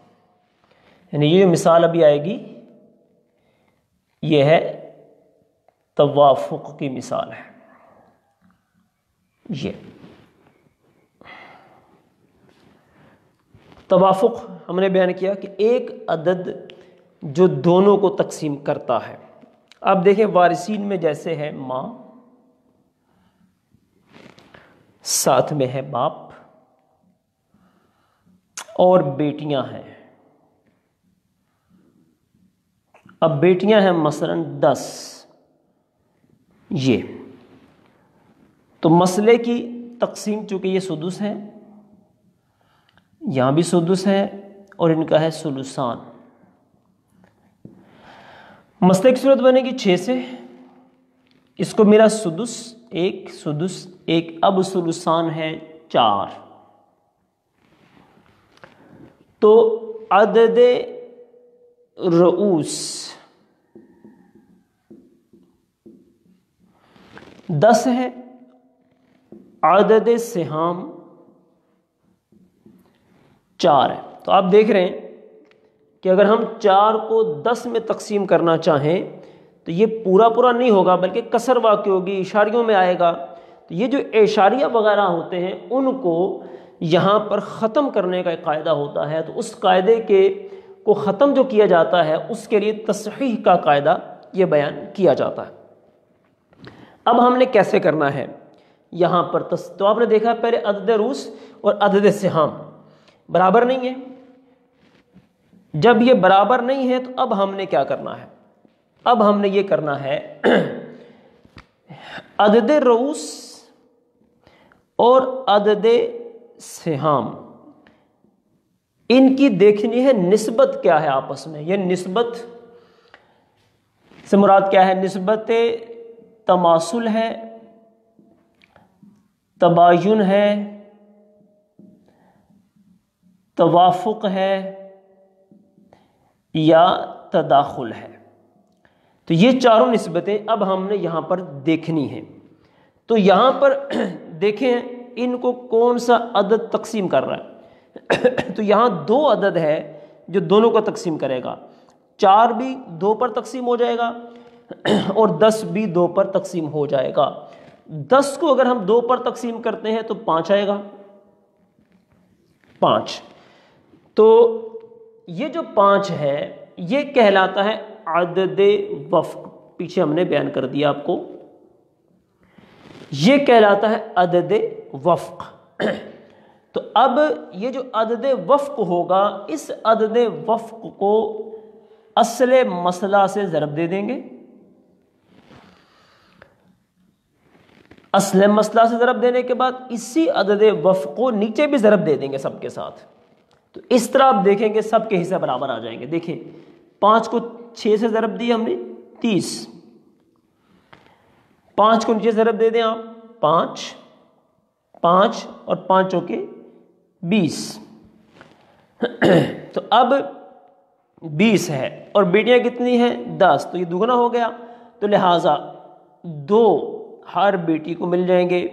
یعنی یہ مثال ابھی آئے گی یہ ہے توافق کی مثال ہے۔ یہ توافق ہم نے بیان کیا کہ ایک عدد جو دونوں کو تقسیم کرتا ہے۔ اب دیکھیں وارثین میں جیسے ہے ماں، ساتھ میں ہے باپ اور بیٹیاں ہیں۔ اب بیٹیاں ہیں مثلا 10، یہ تو مسئلے کی تقسیم چونکہ یہ سدس ہے، یہاں بھی سدس ہے اور ان کا ہے ثلثان۔ مسئلے کی صورت بنے گی 6 سے، اس کو میرا سدس 1 سدس 1، اب ثلثان ہے 4، تو عدد رؤوس 10 ہے، عدد سہام 4 ہے۔ تو آپ دیکھ رہے ہیں کہ اگر ہم 4 کو 10 میں تقسیم کرنا چاہیں تو یہ پورا پورا نہیں ہوگا بلکہ کسر واقع ہوگی، اشاریوں میں آئے گا۔ تو یہ جو اشاریہ وغیرہ ہوتے ہیں ان کو یہاں پر ختم کرنے کا ایک قاعدہ ہوتا ہے، تو اس قاعدے کو ختم جو کیا جاتا ہے اس کے لیے تصحیح کا قاعدہ یہ بیان کیا جاتا ہے۔ اب ہم نے کیسے کرنا ہے یہاں پر تو آپ نے دیکھا پہلے عدد رؤوس اور عدد سہام برابر نہیں ہے۔ جب یہ برابر نہیں ہے تو اب ہم نے کیا کرنا ہے؟ اب ہم نے یہ کرنا ہے عدد رؤوس اور عدد سہام ان کی دیکھنی ہے نسبت کیا ہے آپس میں۔ یہ نسبت سے مراد کیا ہے؟ نسبت تماثل ہے، تباین ہے، توافق ہے یا تداخل ہے۔ تو یہ چاروں نسبتیں اب ہم نے یہاں پر دیکھنی ہیں۔ تو یہاں پر دیکھیں ان کو کون سا عدد تقسیم کر رہا ہے۔ تو یہاں 2 عدد ہے جو دونوں کو تقسیم کرے گا، 4 بھی 2 پر تقسیم ہو جائے گا اور 10 بھی 2 پر تقسیم ہو جائے گا۔ 10 کو اگر ہم 2 پر تقسیم کرتے ہیں تو 5 آئے گا، 5۔ تو یہ جو 5 ہے یہ کہلاتا ہے عدد وفق، پیچھے ہم نے بیان کر دیا آپ کو، یہ کہلاتا ہے عدد وفق۔ تو اب یہ جو عدد وفق ہوگا اس عدد وفق کو اصل مسئلہ سے ضرب دے دیں گے، اصل مسئلہ سے ضرب دینے کے بعد اسی عدد وفق کو نیچے بھی ضرب دے دیں گے سب کے ساتھ۔ تو اس طرح آپ دیکھیں گے سب کے حصے برابر آ جائیں گے۔ دیکھیں 5 کو 6 سے ضرب دیا ہم نے 30، 5 کو نیچے ضرب دے دیں آپ 5 5 اور 5 چوکے 20، تو اب 20 ہے اور بیٹیاں کتنی ہیں 10، تو یہ دگنا ہو گیا، تو لہٰذا 2 ہر بیٹی کو مل جائیں گے۔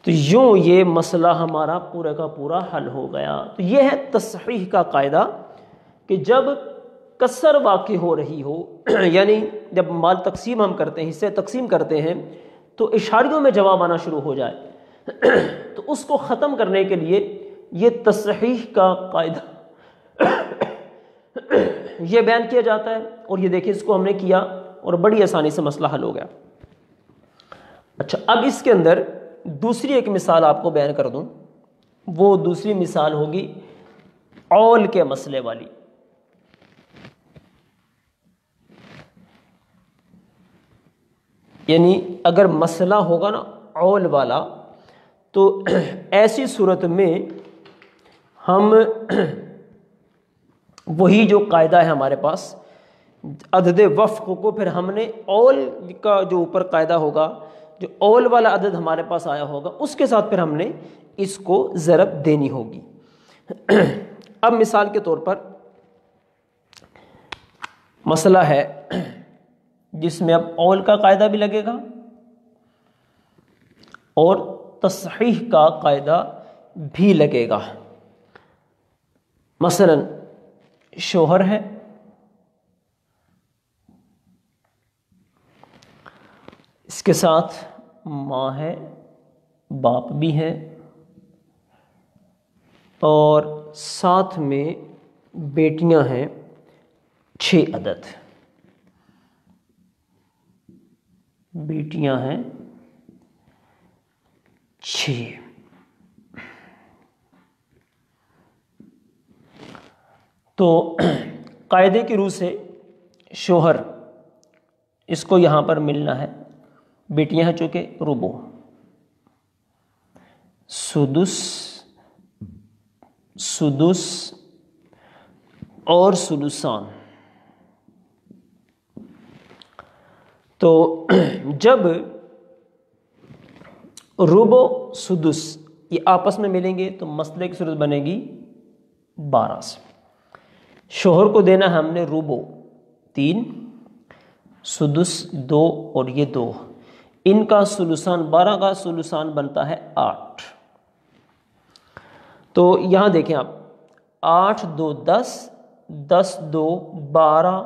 تو یوں یہ مسئلہ ہمارا پورا کا پورا حل ہو گیا۔ تو یہ ہے تصحیح کا قاعدہ کہ جب کسر واقع ہو رہی ہو یعنی جب مال تقسیم ہم کرتے ہیں، حصے تقسیم کرتے ہیں تو اشاریوں میں جواب آنا شروع ہو جائے تو اس کو ختم کرنے کے لیے یہ تصحیح کا قاعدہ یہ بیان کیا جاتا ہے، اور یہ دیکھیں اس کو ہم نے کیا اور بڑی آسانی سے مسئلہ حل ہو گیا۔ اچھا، اب اس کے اندر دوسری ایک مثال آپ کو بیان کر دوں، وہ دوسری مثال ہوگی اول کے مسئلے والی۔ یعنی اگر مسئلہ ہوگا نا اول والا تو ایسی صورت میں ہم وہی جو قاعدہ ہے ہمارے پاس عدد وفق کو پھر ہم نے اول کا جو اوپر قاعدہ ہوگا، جو اول والا عدد ہمارے پاس آیا ہوگا، اس کے ساتھ پھر ہم نے اس کو ضرب دینی ہوگی۔ اب مثال کے طور پر مسئلہ ہے جس میں اب اول کا قاعدہ بھی لگے گا اور تصحیح کا قاعدہ بھی لگے گا۔ مثلا شوہر ہے، اس کے ساتھ ماں ہے، باپ بھی ہے، اور ساتھ میں بیٹیاں ہیں 6 عدد، بیٹیاں ہیں 6۔ تو قاعدے کی روح سے شوہر اس کو یہاں پر ملنا ہے، بیٹیاں ہیں چونکہ ربع، سدس اور سدسان۔ تو جب ربع سدس یہ آپس میں ملیں گے تو مسئلے کی صورت بنے گی 12 سے۔ شوہر کو دینا ہے ہم نے ربع 3، سدس 2 اور یہ 2، ان کا ثلثان 12 کا ثلثان بنتا ہے 8۔ تو یہاں دیکھیں آپ 8 2 10، 10 2 12،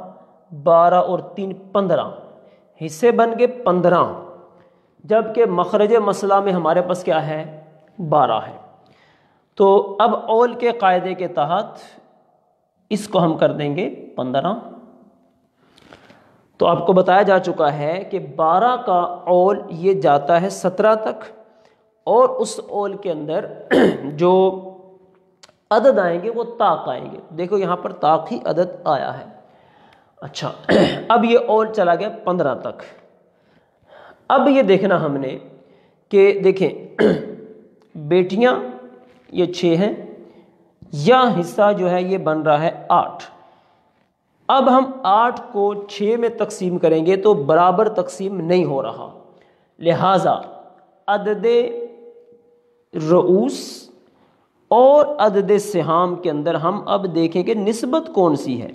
12 اور 3 15، حصے بن گئے 15، جبکہ مخرج مسئلہ میں ہمارے پاس کیا ہے 12 ہے۔ تو اب اول کے قاعدے کے تحت اس کو ہم کر دیں گے 15۔ تو آپ کو بتایا جا چکا ہے کہ 12 کا اول یہ جاتا ہے 17 تک، اور اس اول کے اندر جو عدد آئیں گے وہ طاق آئیں گے۔ دیکھو یہاں پر طاق ہی عدد آیا ہے۔ اچھا اب یہ اول چلا گیا 15 تک۔ اب یہ دیکھنا ہم نے کہ دیکھیں بیٹیاں یہ 6 ہیں، یا حصہ جو ہے یہ بن رہا ہے 8۔ اب ہم 8 کو 6 میں تقسیم کریں گے تو برابر تقسیم نہیں ہو رہا، لہٰذا عدد رؤوس اور عدد سہام کے اندر ہم اب دیکھیں کہ نسبت کون سی ہے،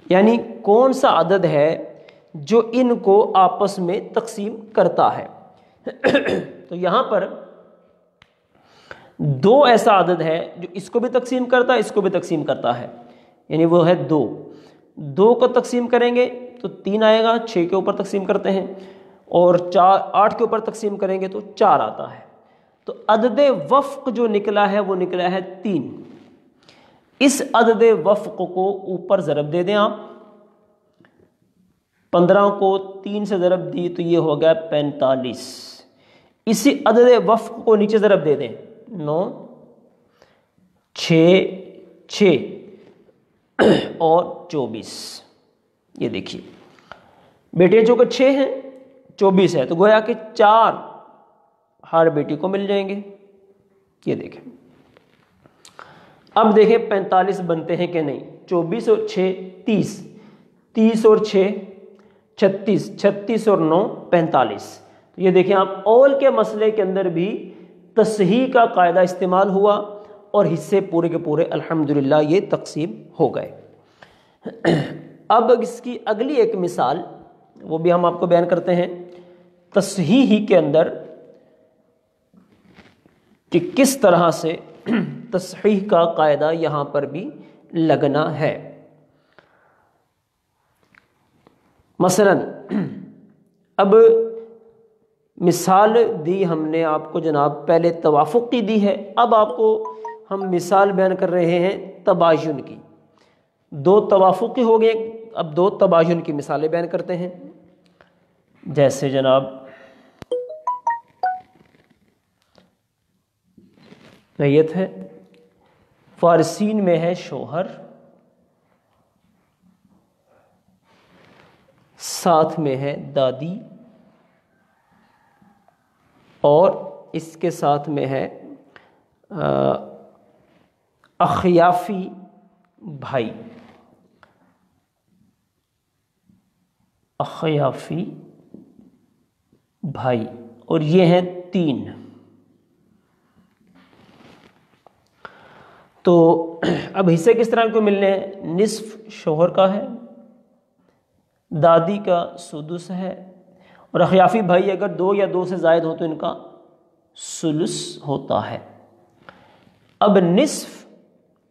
یعنی کون سا عدد ہے جو ان کو آپس میں تقسیم کرتا ہے۔ تو یہاں پر 2 ایسا عدد ہے جو اس کو بھی تقسیم کرتا ہے، اس کو بھی تقسیم کرتا ہے، یعنی وہ ہے 2 کو تقسیم کریں گے تو 3 آئے گا، 6 کے اوپر تقسیم کرتے ہیں، اور 8 کے اوپر تقسیم کریں گے تو 4 آتا ہے۔ تو عدد وفق جو نکلا ہے وہ نکلا ہے 3۔ اس عدد وفق کو اوپر ضرب دے دیں آپ، 15 کو 3 سے ضرب دی تو یہ ہو گیا 45۔ اسی عدد وفق کو نیچے ضرب دے دیں، 9 6 اور 24۔ یہ دیکھیے بیٹے جو کہ 6 ہیں 24 ہے، تو گویا کہ 4 ہر بیٹی کو مل جائیں گے۔ یہ دیکھیں اب دیکھیں 45 بنتے ہیں کہ نہیں، 24 اور 6 30، 30 اور 6 36، 36 اور 9 45۔ یہ دیکھیں آپ اول کے مسئلے کے اندر بھی تصحیح کا قاعدہ استعمال ہوا اور حصے پورے کے پورے الحمدللہ یہ تقسیم ہو گئے۔ اب اس کی اگلی ایک مثال وہ بھی ہم آپ کو بیان کرتے ہیں تصحیح ہی کے اندر کہ کس طرح سے تصحیح کا قاعدہ یہاں پر بھی لگنا ہے۔ مثلا اب مثال دی ہم نے آپ کو جناب، پہلے توافق کی دی ہے، اب آپ کو ہم مثال بیان کر رہے ہیں تباین کی۔ 2 توافقی ہو گئے، اب 2 تباین کی مثالیں بیان کرتے ہیں۔ جیسے جناب میت ہے، فارسین میں ہے شوہر، ساتھ میں ہے دادی، اور اس کے ساتھ میں ہے اخیافی بھائی۔ اخیافی بھائی، اور یہ ہیں 3۔ تو اب حصے کس طرح کو ملنے ہیں؟ نصف شوہر کا ہے، دادی کا سدس ہے، اور اخیافی بھائی اگر 2 یا 2 سے زائد ہو تو ان کا ثلث ہوتا ہے۔ اب نصف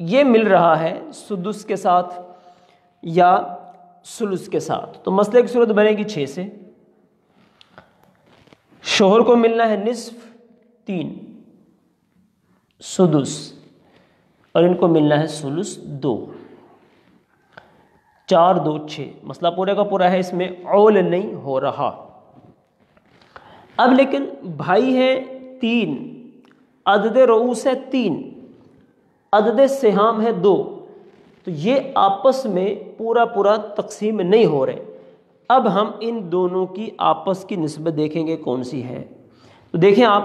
یہ مل رہا ہے سدس کے ساتھ یا ثلث کے ساتھ، تو مسئلے کی صورت بنے گی 6 سے۔ شوہر کو ملنا ہے نصف 3 سدس، اور ان کو ملنا ہے ثلث 2، 4 2 6، مسئلہ پورے کا پورا ہے، اس میں عول نہیں ہو رہا۔ اب لیکن بھائی ہیں 3، عدد رؤوس ہے 3، عدد سہام ہے 2، تو یہ آپس میں پورا پورا تقسیم نہیں ہو رہے۔ اب ہم ان دونوں کی آپس کی نسبت دیکھیں گے کون سی ہے۔ تو دیکھیں آپ،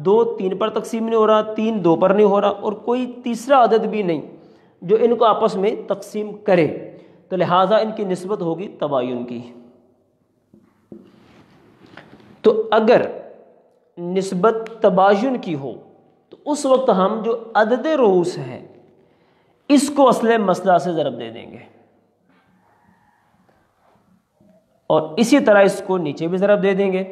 2 3 پر تقسیم نہیں ہو رہا، 3 2 پر نہیں ہو رہا، اور کوئی تیسرا عدد بھی نہیں جو ان کو آپس میں تقسیم کرے، تو لہٰذا ان کی نسبت ہوگی تباین کی۔ تو اگر نسبت تباین کی ہو تو اس وقت ہم جو عدد رؤوس ہے اس کو اصل مسئلہ سے ضرب دے دیں گے، اور اسی طرح اس کو نیچے بھی ضرب دے دیں گے۔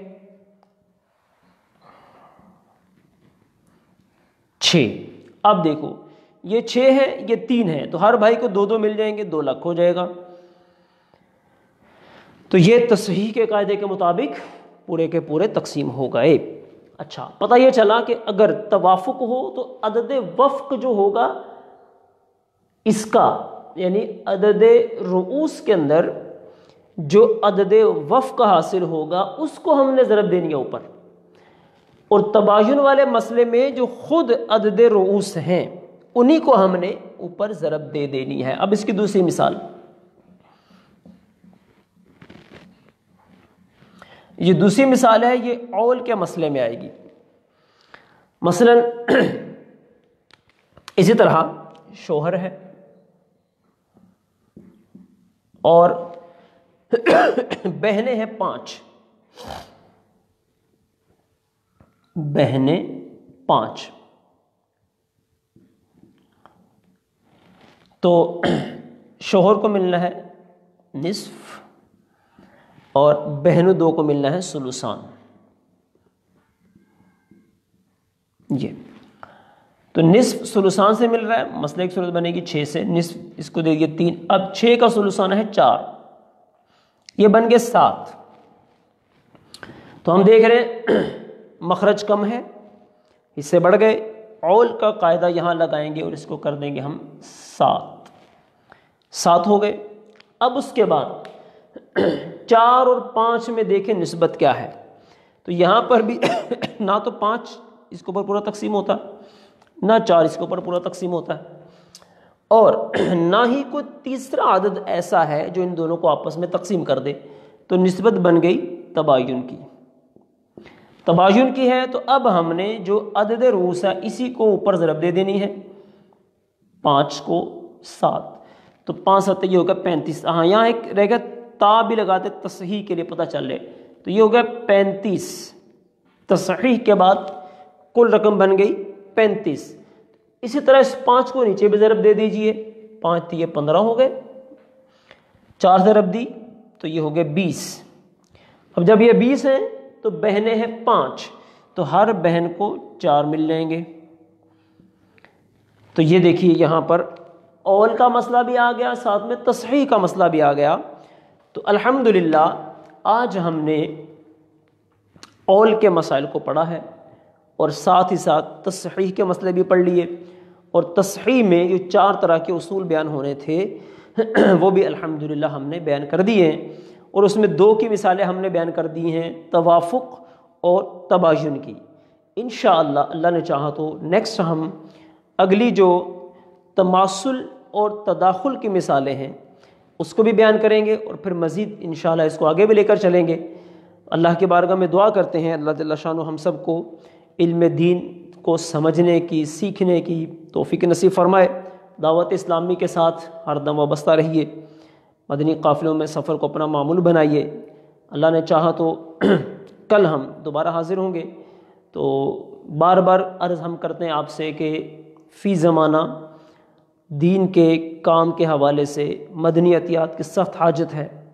6، اب دیکھو یہ 6 ہے، یہ 3 ہے، تو ہر بھائی کو 2 2 مل جائیں گے، 2 لاکھ ہو جائے گا۔ تو یہ تصحیح کے قاعدے کے مطابق پورے کے پورے تقسیم ہو گئے۔ اچھا، پتہ یہ چلا کہ اگر توافق ہو تو عدد وفق جو ہوگا اس کا، یعنی عدد رؤوس کے اندر جو عدد وفق حاصل ہوگا اس کو ہم نے ضرب دینی ہے اوپر، اور تباین والے مسئلے میں جو خود عدد رؤوس ہیں انہی کو ہم نے اوپر ضرب دے دینی ہے۔ اب اس کی دوسری مثال، یہ دوسری مثال ہے، یہ عول کے مسئلے میں آئے گی۔ مثلا اسی طرح شوہر ہے اور بہنیں ہیں 5، بہنیں 5، تو شوہر کو ملنا ہے نصف اور بہنوں 2 کو ملنا ہے ثلثان۔ یہ تو نصف ثلثان سے مل رہا ہے، مسئلے کی صورت بنے گی 6 سے، نصف اس کو دے دیے 3، اب 6 کا ثلثان ہے 4، یہ بن گئے 7۔ تو ہم دیکھ رہے ہیں مخرج کم ہے، اس سے بڑھ گئے، عول کا قاعدہ یہاں لگائیں گے اور اس کو کر دیں گے ہم 7 ہو گئے۔ اب اس کے بعد 4 اور 5 میں دیکھیں نسبت کیا ہے، تو یہاں پر بھی نہ تو 5 اس کے اوپر پورا تقسیم ہوتا، نہ 4 اس کے اوپر پورا تقسیم ہوتا ہے، اور نہ ہی کوئی تیسرا عدد ایسا ہے جو ان دونوں کو آپس میں تقسیم کر دے، تو نسبت بن گئی تباین کی۔ تباین کی ہے تو اب ہم نے جو عدد رؤوس ہے اسی کو اوپر ضرب دے دینی ہے، 5 کو 7، تو 5 7 یہ ہوگا 35۔ ہاں یہاں ایک رہ گا، تا بھی لگاتے تصحیح کے لیے پتہ چل لے، تو یہ ہوگا 35، تصحیح کے بعد کل رقم بن گئی 35۔ اسی طرح اس 5 کو نیچے بھی ضرب دے دیجئے، 5 یہ 15 ہو گئے، 4 ضرب دی تو یہ ہو گئے 20۔ اب جب یہ 20 ہیں تو بہنیں ہیں 5، تو ہر بہن کو 4 مل جائیں گے۔ تو یہ دیکھیے یہاں پر عول کا مسئلہ بھی آ گیا، ساتھ میں تصحیح کا مسئلہ بھی آ گیا۔ تو الحمدللہ آج ہم نے عول کے مسائل کو پڑھا ہے، اور ساتھ ہی ساتھ تصحیح کے مسئلے بھی پڑھ لیے، اور تصحیح میں جو 4 طرح کے اصول بیان ہونے تھے وہ بھی الحمدللہ ہم نے بیان کر دیے ہیں، اور اس میں 2 کی مثالیں ہم نے بیان کر دی ہیں، توافق اور تباین کی۔ انشاءاللہ اللہ نے چاہا تو نیکسٹ ہم اگلی جو تماثل اور تداخل کی مثالیں ہیں اس کو بھی بیان کریں گے، اور پھر مزید انشاءاللہ اس کو آگے بھی لے کر چلیں گے۔ اللہ کی بارگاہ میں دعا کرتے ہیں اللہ جل شانہ ہم سب کو علم دین کو سمجھنے کی، سیکھنے کی توفیق نصیب فرمائے۔ دعوت اسلامی کے ساتھ ہر دم وابستہ رہیے، مدنی قافلوں میں سفر کو اپنا معمول بنائیے۔ اللہ نے چاہا تو کل ہم دوبارہ حاضر ہوں گے۔ تو بار بار عرض ہم کرتے ہیں آپ سے کہ فی زمانہ دین کے کام کے حوالے سے مدنی عطیات کی سخت حاجت ہے۔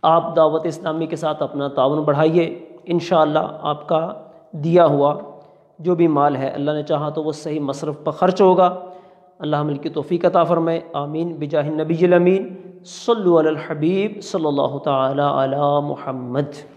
آپ دعوت اسلامی کے ساتھ اپنا تعاون بڑھائیے، انشاءاللہ آپ کا دیا ہوا جو بھی مال ہے اللہ نے چاہا تو وہ صحیح مصرف پر خرچ ہوگا۔ اللہ عمل کی توفیق عطا فرمائے، آمین بجاہ النبی الامین۔ صلو علی الحبیب صلی اللہ تعالی علی محمد۔